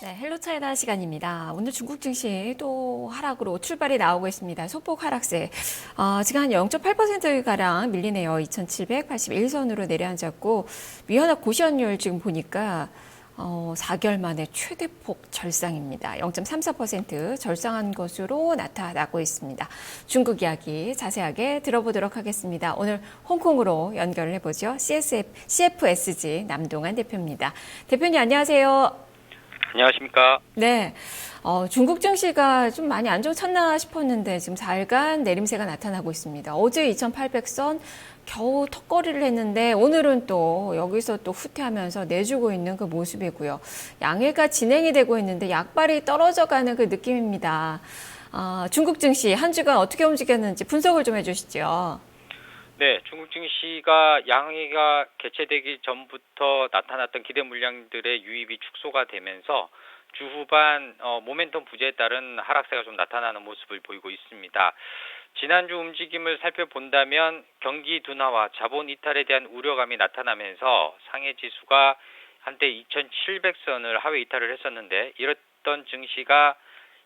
네, 헬로 차이나 시간입니다. 오늘 중국 증시 또 하락으로 출발이 나오고 있습니다. 소폭 하락세. 지금 한 0.8%가량 밀리네요. 2781선으로 내려앉았고, 위안화 고시원율 지금 보니까 4개월 만에 최대폭 절상입니다. 0.34% 절상한 것으로 나타나고 있습니다. 중국 이야기 자세하게 들어보도록 하겠습니다. 오늘 홍콩으로 연결을 해보죠. CFSG 남동환 대표입니다. 대표님 안녕하세요. 안녕하십니까. 네. 중국 증시가 좀 많이 안정쳤나 싶었는데 지금 살간 내림세가 나타나고 있습니다. 어제 2,800선 겨우 턱걸이를 했는데 오늘은 또 여기서 또 후퇴하면서 내주고 있는 그 모습이고요. 양해가 진행이 되고 있는데 약발이 떨어져가는 그 느낌입니다. 중국 증시 한 주간 어떻게 움직였는지 분석을 좀 해주시죠. 네, 중국 증시가 양해가 개최되기 전부터 나타났던 기대 물량들의 유입이 축소가 되면서 주 후반 모멘텀 부재에 따른 하락세가 좀 나타나는 모습을 보이고 있습니다. 지난주 움직임을 살펴본다면 경기 둔화와 자본 이탈에 대한 우려감이 나타나면서 상해 지수가 한때 2,700선을 하회 이탈을 했었는데 이랬던 증시가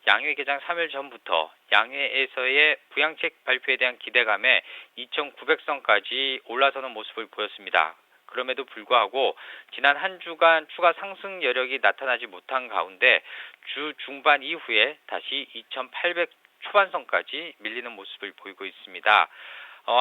양회 개장 3일 전부터 양회에서의 부양책 발표에 대한 기대감에 2,900선까지 올라서는 모습을 보였습니다. 그럼에도 불구하고 지난 한 주간 추가 상승 여력이 나타나지 못한 가운데 주 중반 이후에 다시 2,800 초반선까지 밀리는 모습을 보이고 있습니다.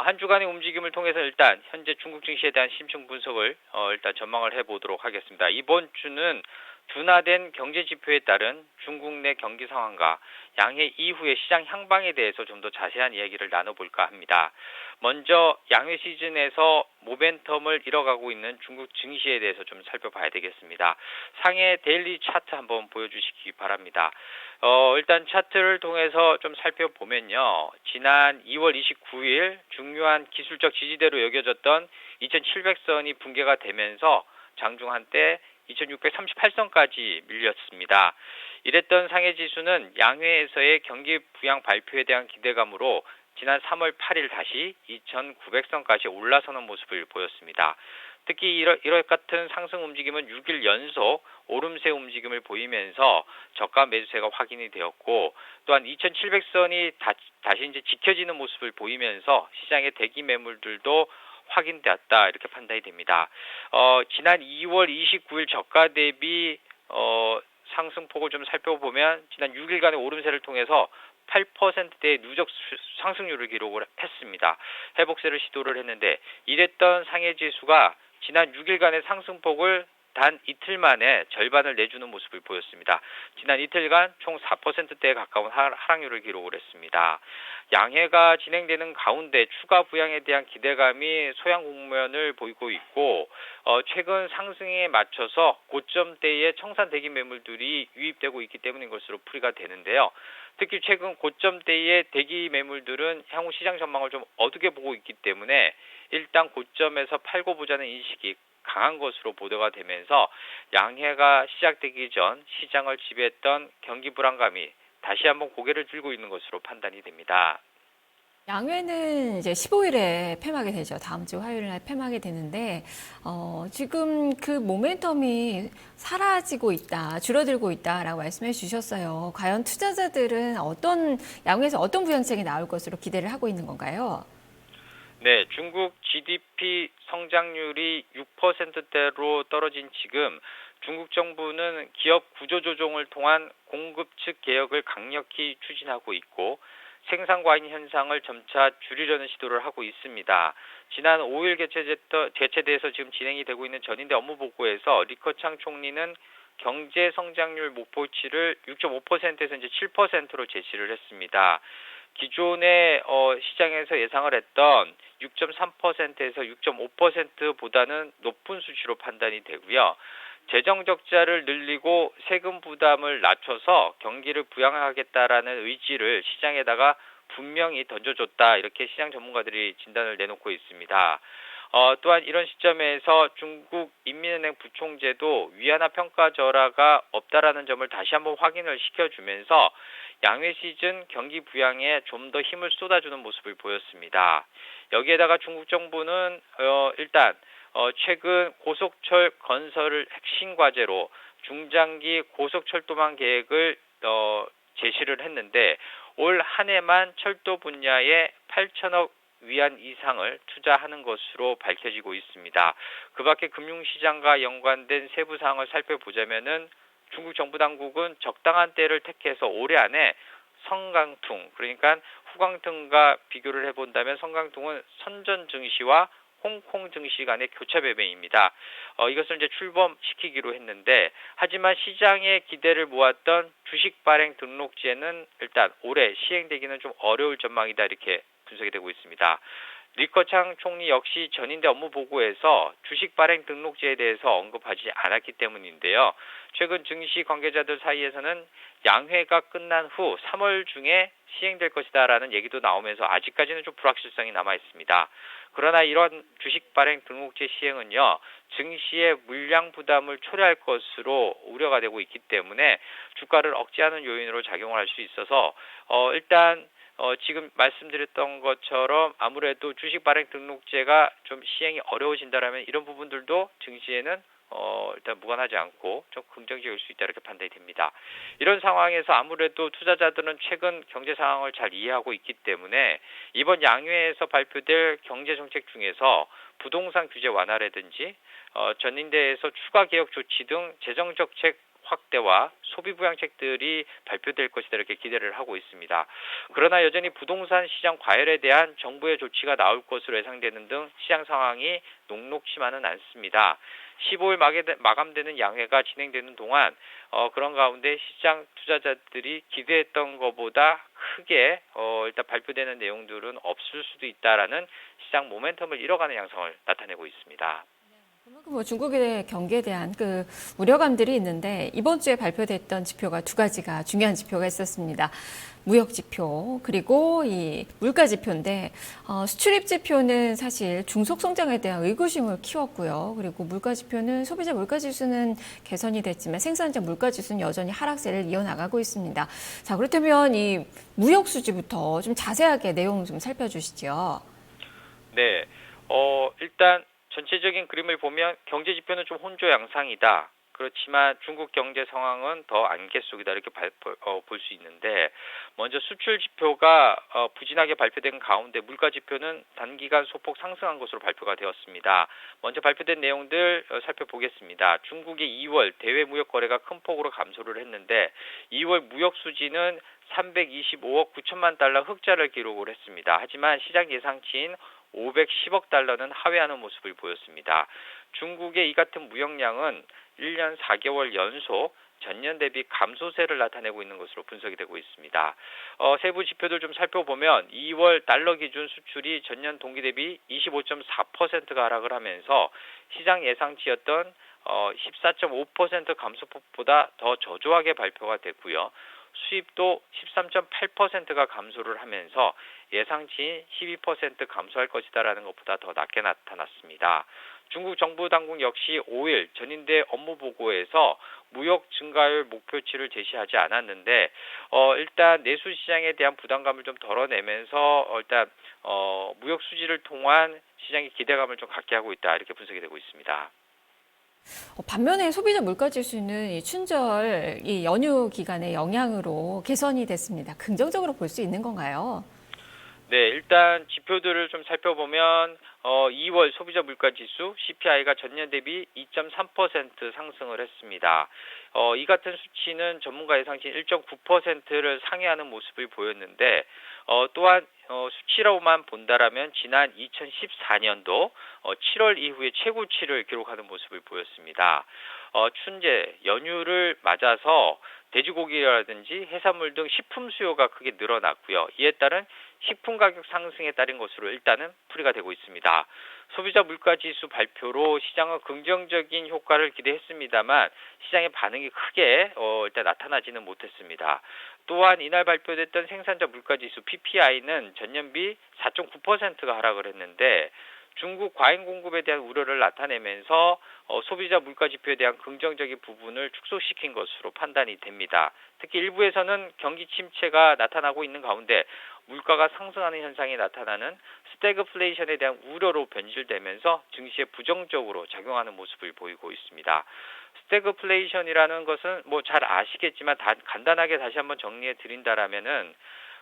한 주간의 움직임을 통해서 일단 현재 중국 증시에 대한 심층 분석을 일단 전망을 해보도록 하겠습니다. 이번 주는 둔화된 경제 지표에 따른 중국 내 경기 상황과 양해 이후의 시장 향방에 대해서 좀 더 자세한 이야기를 나눠볼까 합니다. 먼저 양회 시즌에서 모멘텀을 잃어가고 있는 중국 증시에 대해서 좀 살펴봐야 되겠습니다. 상해 데일리 차트 한번 보여주시기 바랍니다. 일단 차트를 통해서 좀 살펴보면요. 지난 2월 29일 중요한 기술적 지지대로 여겨졌던 2,700선이 붕괴가 되면서 장중 한때 2,638선까지 밀렸습니다. 이랬던 상해지수는 양회에서의 경기 부양 발표에 대한 기대감으로 지난 3월 8일 다시 2,900선까지 올라서는 모습을 보였습니다. 특히 이럴 같은 상승 움직임은 6일 연속 오름세 움직임을 보이면서 저가 매수세가 확인이 되었고 또한 2,700선이 다시 이제 지켜지는 모습을 보이면서 시장의 대기 매물들도 확인되었다 이렇게 판단이 됩니다. 지난 2월 29일 저가 대비 상승폭을 좀 살펴보면 지난 6일간의 오름세를 통해서 8%대의 누적 상승률을 기록을 했습니다. 회복세를 시도를 했는데 이랬던 상해지수가 지난 6일간의 상승폭을 단 이틀 만에 절반을 내주는 모습을 보였습니다. 지난 이틀간 총 4%대에 가까운 하락률을 기록을 했습니다. 양해가 진행되는 가운데 추가 부양에 대한 기대감이 소양 국면을 보이고 있고 최근 상승에 맞춰서 고점대의 청산 대기 매물들이 유입되고 있기 때문인 것으로 풀이가 되는데요. 특히 최근 고점대의 대기 매물들은 향후 시장 전망을 좀 어둡게 보고 있기 때문에 일단 고점에서 팔고 보자는 인식이 강한 것으로 보도가 되면서 양해가 시작되기 전 시장을 지배했던 경기 불안감이 다시 한번 고개를 들고 있는 것으로 판단이 됩니다. 양회는 이제 15일에 폐막이 되죠. 다음 주 화요일 날 폐막이 되는데, 지금 그 모멘텀이 사라지고 있다, 줄어들고 있다라고 말씀해 주셨어요. 과연 투자자들은 양회에서 어떤 부양책이 나올 것으로 기대를 하고 있는 건가요? 네, 중국 GDP 성장률이 6%대로 떨어진 지금 중국 정부는 기업 구조조정을 통한 공급 측 개혁을 강력히 추진하고 있고 생산 과잉 현상을 점차 줄이려는 시도를 하고 있습니다. 지난 5일 개최돼서 지금 진행이 되고 있는 전인대 업무 보고에서 리커창 총리는 경제 성장률 목표치를 6.5%에서 이제 7%로 제시를 했습니다. 기존의 시장에서 예상을 했던 6.3%에서 6.5%보다는 높은 수치로 판단이 되고요. 재정 적자를 늘리고 세금 부담을 낮춰서 경기를 부양하겠다라는 의지를 시장에다가 분명히 던져줬다 이렇게 시장 전문가들이 진단을 내놓고 있습니다. 또한 이런 시점에서 중국 인민은행 부총재도 위안화 평가 절하가 없다라는 점을 다시 한번 확인을 시켜주면서 양회 시즌 경기 부양에 좀 더 힘을 쏟아주는 모습을 보였습니다. 여기에다가 중국 정부는 일단 최근 고속철 건설을 핵심 과제로 중장기 고속철도망 계획을 제시를 했는데 올 한 해만 철도 분야에 8천억 위안 이상을 투자하는 것으로 밝혀지고 있습니다. 그 밖에 금융시장과 연관된 세부 사항을 살펴보자면은 중국 정부 당국은 적당한 때를 택해서 올해 안에 성강퉁, 그러니까 후광퉁과 비교를 해본다면 성강퉁은 선전 증시와 홍콩 증시 간의 교차 배배입니다. 이것을 이제 출범시키기로 했는데, 하지만 시장의 기대를 모았던 주식 발행 등록제는 일단 올해 시행되기는 좀 어려울 전망이다, 이렇게 분석이 되고 있습니다. 리커창 총리 역시 전인대 업무 보고에서 주식 발행 등록제에 대해서 언급하지 않았기 때문인데요. 최근 증시 관계자들 사이에서는 양회가 끝난 후 3월 중에 시행될 것이다라는 얘기도 나오면서 아직까지는 좀 불확실성이 남아 있습니다. 그러나 이런 주식 발행 등록제 시행은요, 증시의 물량 부담을 초래할 것으로 우려가 되고 있기 때문에 주가를 억제하는 요인으로 작용을 할 수 있어서 일단 지금 말씀드렸던 것처럼 아무래도 주식 발행 등록제가 좀 시행이 어려워진다라면 이런 부분들도 증시에는 일단 무관하지 않고 좀 긍정적일 수 있다, 이렇게 판단이 됩니다. 이런 상황에서 아무래도 투자자들은 최근 경제 상황을 잘 이해하고 있기 때문에 이번 양회에서 발표될 경제 정책 중에서 부동산 규제 완화라든지 전인대에서 추가 개혁 조치 등 재정 정책 확대와 소비 부양책들이 발표될 것이다, 이렇게 기대를 하고 있습니다. 그러나 여전히 부동산 시장 과열에 대한 정부의 조치가 나올 것으로 예상되는 등 시장 상황이 녹록치만은 않습니다. 15일 마감되는 양회가 진행되는 동안 그런 가운데 시장 투자자들이 기대했던 것보다 크게 일단 발표되는 내용들은 없을 수도 있다라는 시장 모멘텀을 잃어가는 양상을 나타내고 있습니다. 그만큼 뭐 중국의 경기에 대한 그 우려감들이 있는데 이번 주에 발표됐던 지표가 두 가지가 중요한 지표가 있었습니다. 무역 지표 그리고 이 물가 지표인데 수출입 지표는 사실 중속 성장에 대한 의구심을 키웠고요. 그리고 물가 지표는 소비자 물가 지수는 개선이 됐지만 생산자 물가 지수는 여전히 하락세를 이어나가고 있습니다. 자, 그렇다면 이 무역 수지부터 좀 자세하게 내용 좀 살펴주시죠. 네, 일단 전체적인 그림을 보면 경제 지표는 좀 혼조 양상이다. 그렇지만 중국 경제 상황은 더 안개 속이다, 이렇게 볼 수 있는데, 먼저 수출 지표가 부진하게 발표된 가운데 물가 지표는 단기간 소폭 상승한 것으로 발표가 되었습니다. 먼저 발표된 내용들 살펴보겠습니다. 중국의 2월 대외 무역 거래가 큰 폭으로 감소를 했는데 2월 무역 수지는 325억 9천만 달러 흑자를 기록을 했습니다. 하지만 시장 예상치인 510억 달러는 하회하는 모습을 보였습니다. 중국의 이 같은 무역량은 1년 4개월 연속 전년 대비 감소세를 나타내고 있는 것으로 분석이 되고 있습니다. 세부 지표들 좀 살펴보면 2월 달러 기준 수출이 전년 동기 대비 25.4%가 하락을 하면서 시장 예상치였던 14.5% 감소폭보다 더 저조하게 발표가 됐고요. 수입도 13.8%가 감소를 하면서 예상치인 12% 감소할 것이다라는 것보다 더 낮게 나타났습니다. 중국 정부 당국 역시 5일 전인대 업무 보고에서 무역 증가율 목표치를 제시하지 않았는데 일단 내수 시장에 대한 부담감을 좀 덜어내면서 일단 무역 수지를 통한 시장의 기대감을 좀 갖게 하고 있다, 이렇게 분석이 되고 있습니다. 반면에 소비자 물가 지수는 이 춘절 이 연휴 기간의 영향으로 개선이 됐습니다. 긍정적으로 볼 수 있는 건가요? 네, 일단 지표들을 좀 살펴보면 2월 소비자 물가 지수 CPI가 전년 대비 2.3% 상승을 했습니다. 이 같은 수치는 전문가 예상치 1.9%를 상회하는 모습을 보였는데 또한 수치로만 본다라면 지난 2014년도 7월 이후에 최고치를 기록하는 모습을 보였습니다. 춘제 연휴를 맞아서 돼지고기라든지 해산물 등 식품 수요가 크게 늘어났고요. 이에 따른 식품 가격 상승에 따른 것으로 일단은 풀이가 되고 있습니다. 소비자 물가 지수 발표로 시장은 긍정적인 효과를 기대했습니다만 시장의 반응이 크게 일단 나타나지는 못했습니다. 또한 이날 발표됐던 생산자 물가 지수 PPI는 전년비 4.9%가 하락을 했는데 중국 과잉 공급에 대한 우려를 나타내면서 소비자 물가 지표에 대한 긍정적인 부분을 축소시킨 것으로 판단이 됩니다. 특히 일부에서는 경기 침체가 나타나고 있는 가운데 물가가 상승하는 현상이 나타나는 스태그플레이션에 대한 우려로 변질되면서 증시에 부정적으로 작용하는 모습을 보이고 있습니다. 스태그플레이션이라는 것은 뭐 잘 아시겠지만 간단하게 다시 한번 정리해 드린다라면은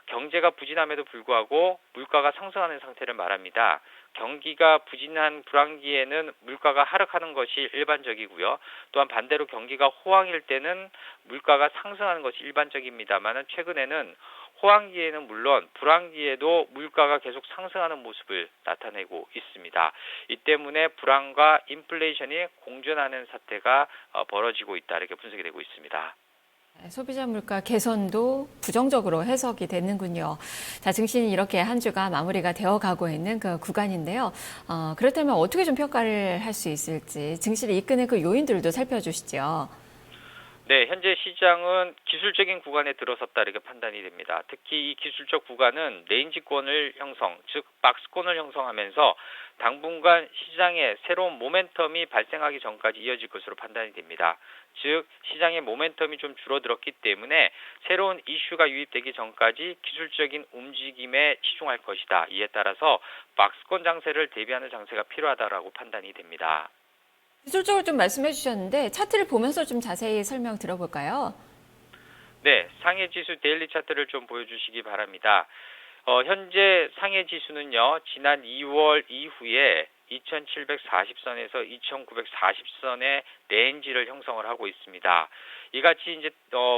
경제가 부진함에도 불구하고 물가가 상승하는 상태를 말합니다. 경기가 부진한 불황기에는 물가가 하락하는 것이 일반적이고요. 또한 반대로 경기가 호황일 때는 물가가 상승하는 것이 일반적입니다만 최근에는 호황기에는 물론 불황기에도 물가가 계속 상승하는 모습을 나타내고 있습니다. 이 때문에 불황과 인플레이션이 공존하는 사태가 벌어지고 있다 이렇게 분석이 되고 있습니다. 소비자 물가 개선도 부정적으로 해석이 되는군요. 자, 증시는 이렇게 한 주가 마무리가 되어 가고 있는 그 구간인데요. 그렇다면 어떻게 좀 평가를 할 수 있을지 증시를 이끄는 그 요인들도 살펴주시죠. 네, 현재 시장은 기술적인 구간에 들어섰다 이렇게 판단이 됩니다. 특히 이 기술적 구간은 레인지권을 형성, 즉 박스권을 형성하면서 당분간 시장에 새로운 모멘텀이 발생하기 전까지 이어질 것으로 판단이 됩니다. 즉 시장의 모멘텀이 좀 줄어들었기 때문에 새로운 이슈가 유입되기 전까지 기술적인 움직임에 치중할 것이다. 이에 따라서 박스권 장세를 대비하는 장세가 필요하다라고 판단이 됩니다. 기술적으로 좀 말씀해 주셨는데 차트를 보면서 좀 자세히 설명 들어볼까요? 네, 상해 지수 데일리 차트를 좀 보여주시기 바랍니다. 현재 상해 지수는요, 지난 2월 이후에 2740선에서 2940선의 레인지를 형성을 하고 있습니다. 이같이 이제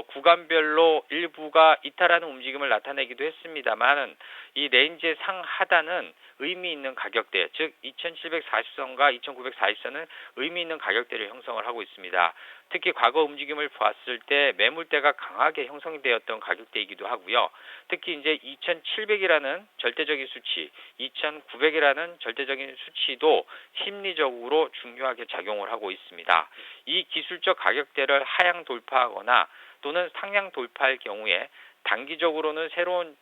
구간별로 일부가 이탈하는 움직임을 나타내기도 했습니다만 이 레인지의 상하단은 의미 있는 가격대, 즉 2740선과 2940선은 의미 있는 가격대를 형성을 하고 있습니다. 특히 과거 움직임을 봤을 때 매물대가 강하게 형성이 되었던 가격대이기도 하고요. 특히 이제 2700이라는 절대적인 수치, 2900이라는 절대적인 수치도 심리적으로 중요하게 작용을 하고 있습니다. 이 기술적 가격대를 하향 돌파하거나 또는 상향 돌파할 경우에 단기적으로는 새로운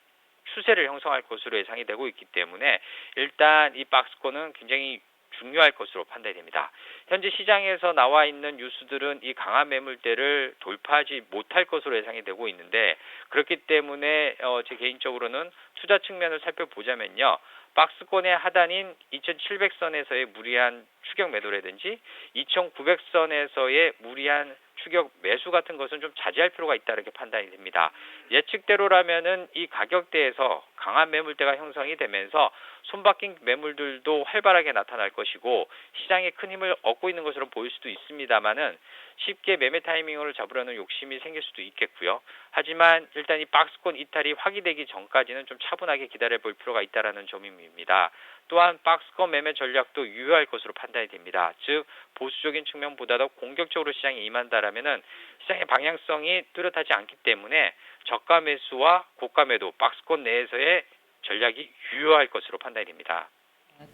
추세를 형성할 것으로 예상이 되고 있기 때문에 일단 이 박스권은 굉장히 중요할 것으로 판단이 됩니다. 현재 시장에서 나와 있는 뉴스들은 이 강한 매물대를 돌파하지 못할 것으로 예상이 되고 있는데 그렇기 때문에 제 개인적으로는 투자 측면을 살펴보자면요. 박스권의 하단인 2700선에서의 무리한 추격 매도라든지 2900선에서의 무리한 추격 매수 같은 것은 좀 자제할 필요가 있다 이렇게 판단이 됩니다. 예측대로라면은 이 가격대에서 강한 매물대가 형성이 되면서 손바뀐 매물들도 활발하게 나타날 것이고 시장에 큰 힘을 얻고 있는 것으로 보일 수도 있습니다만은 쉽게 매매 타이밍을 잡으려는 욕심이 생길 수도 있겠고요. 하지만 일단 이 박스권 이탈이 확인되기 전까지는 좀 차분하게 기다려볼 필요가 있다라는 점입니다. 또한 박스권 매매 전략도 유효할 것으로 판단이 됩니다. 즉 보수적인 측면보다도 공격적으로 시장에 임한다라면은 시장의 방향성이 뚜렷하지 않기 때문에 저가 매수와 고가 매도 박스권 내에서의 전략이 유효할 것으로 판단이 됩니다.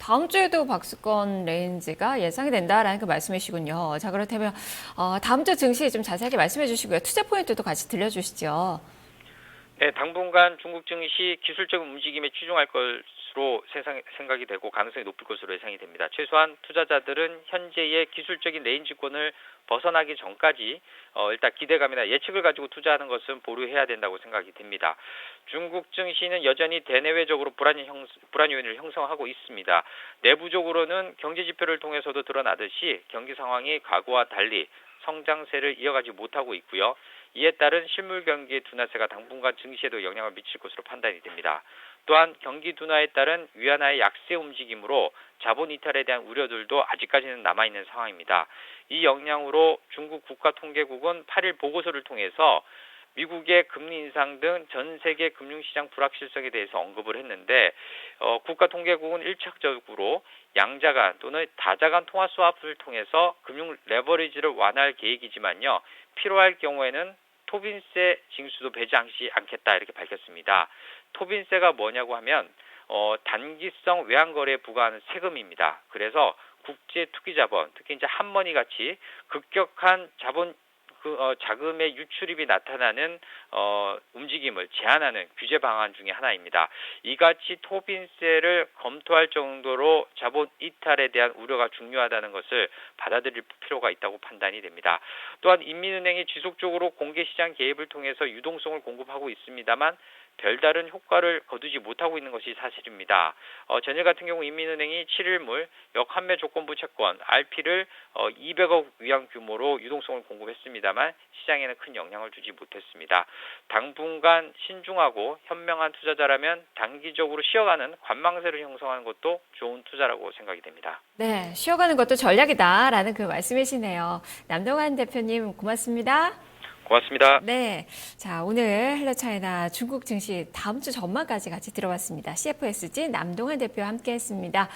다음 주에도 박스권 레인지가 예상이 된다라는 그 말씀이시군요. 자, 그렇다면 다음 주 증시 좀 자세하게 말씀해 주시고요. 투자 포인트도 같이 들려주시죠. 네, 당분간 중국 증시 기술적 움직임에 치중할 것으로 생각이 되고 가능성이 높을 것으로 예상이 됩니다. 최소한 투자자들은 현재의 기술적인 레인지권을 벗어나기 전까지 일단 기대감이나 예측을 가지고 투자하는 것은 보류해야 된다고 생각이 됩니다. 중국 증시는 여전히 대내외적으로 불안 요인을 형성하고 있습니다. 내부적으로는 경제 지표를 통해서도 드러나듯이 경기 상황이 과거와 달리 성장세를 이어가지 못하고 있고요. 이에 따른 실물 경기의 둔화세가 당분간 증시에도 영향을 미칠 것으로 판단이 됩니다. 또한 경기 둔화에 따른 위안화의 약세 움직임으로 자본 이탈에 대한 우려들도 아직까지는 남아있는 상황입니다. 이 영향으로 중국 국가통계국은 8일 보고서를 통해서 미국의 금리 인상 등 전 세계 금융시장 불확실성에 대해서 언급을 했는데 국가통계국은 1차적으로 양자간 또는 다자간 통화 스왑을 통해서 금융 레버리지를 완화할 계획이지만요. 필요할 경우에는 토빈세 징수도 배제하지 않겠다 이렇게 밝혔습니다. 토빈세가 뭐냐고 하면 단기성 외환거래에 부과하는 세금입니다. 그래서 국제 투기자본, 특히 이제 한머니 같이 급격한 자금의 유출입이 나타나는 움직임을 제한하는 규제 방안 중에 하나입니다. 이같이 토빈세를 검토할 정도로 자본 이탈에 대한 우려가 중요하다는 것을 받아들일 필요가 있다고 판단이 됩니다. 또한 인민은행이 지속적으로 공개시장 개입을 통해서 유동성을 공급하고 있습니다만 별다른 효과를 거두지 못하고 있는 것이 사실입니다. 전일 같은 경우 인민은행이 7일물 역환매 조건부 채권 RP를 200억 위안 규모로 유동성을 공급했습니다만 시장에는 큰 영향을 주지 못했습니다. 당분간 신중하고 현명한 투자자라면 단기적으로 쉬어가는 관망세를 형성하는 것도 좋은 투자라고 생각이 됩니다. 네, 쉬어가는 것도 전략이다라는 그 말씀이시네요. 남동환 대표님 고맙습니다. 고맙습니다. 네. 자, 오늘 헬로차이나 중국 증시 다음 주 전망까지 같이 들어봤습니다. CFSG 남동환 대표와 함께 했습니다.